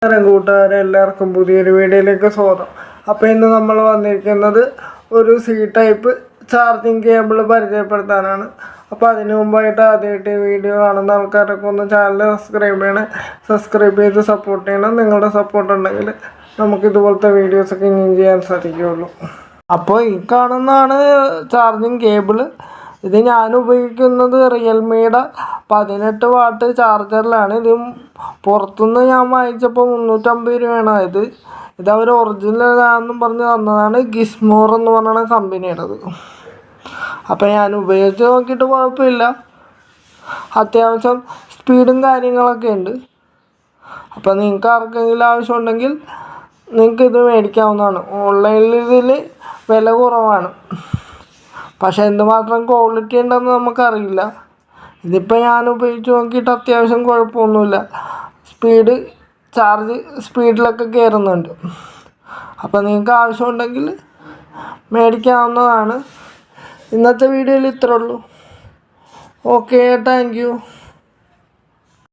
കൂട്ടുകാരെ എല്ലാവർക്കും പുതിയൊരു വീഡിയോയിലേക്ക് സ്വാഗതം. അപ്പോൾ ഇന്ന് നമ്മൾ വന്നിരിക്കുന്നത് ഒരു സി ടൈപ്പ് ചാർജിങ് കേബിൾ പരിചയപ്പെടുത്താനാണ്. അപ്പോൾ അതിന് മുമ്പായിട്ട് ആദ്യമായിട്ട് ഈ വീഡിയോ കാണുന്ന ആൾക്കാരൊക്കെ ഒന്ന് ചാനൽ സബ്സ്ക്രൈബ് ചെയ്ത് സപ്പോർട്ട് ചെയ്യണം. നിങ്ങളുടെ സപ്പോർട്ട് ഉണ്ടെങ്കിൽ നമുക്ക് ഇതുപോലത്തെ വീഡിയോസൊക്കെ ഇനിയും ചെയ്യാൻ സാധിക്കുകയുള്ളൂ. അപ്പോൾ ഈ കാണുന്നതാണ് ചാർജിങ് കേബിൾ. ഇത് ഞാൻ ഉപയോഗിക്കുന്നത് റിയൽമിയുടെ 18 വാട്ട് ചാർജറിലാണ്. ഇത് പുറത്തുനിന്ന് ഞാൻ വാങ്ങിച്ചപ്പോൾ 350 രൂപയാണ്. ഇത് അവർ ഒറിജിനലാണെന്നും പറഞ്ഞ് തന്നതാണ്. ഗിസ്മോർ എന്ന് പറഞ്ഞാണ് കമ്പനിയുടേത്. അപ്പോൾ ഞാൻ ഉപയോഗിച്ച് നോക്കിയിട്ട് കുഴപ്പമില്ല, അത്യാവശ്യം സ്പീഡും കാര്യങ്ങളൊക്കെ ഉണ്ട്. അപ്പോൾ നിങ്ങൾക്ക് ആർക്കെങ്കിലും ആവശ്യമുണ്ടെങ്കിൽ നിങ്ങൾക്കിത് മേടിക്കാവുന്നതാണ്. ഓൺലൈനിൽ ഇതിൽ വില കുറവാണ്, പക്ഷേ എന്തുമാത്രം ക്വാളിറ്റി ഉണ്ടെന്ന് നമുക്കറിയില്ല. ഇതിപ്പോൾ ഞാൻ ഉപയോഗിച്ച് നോക്കിയിട്ട് അത്യാവശ്യം കുഴപ്പമൊന്നുമില്ല. ചാർജ് സ്പീഡിലൊക്കെ കയറുന്നുണ്ട്. അപ്പോൾ നിങ്ങൾക്ക് ആവശ്യമുണ്ടെങ്കിൽ മേടിക്കാവുന്നതാണ്. ഇന്നത്തെ വീഡിയോയിൽ ഇത്രേ ഉള്ളൂ. Okay, thank you.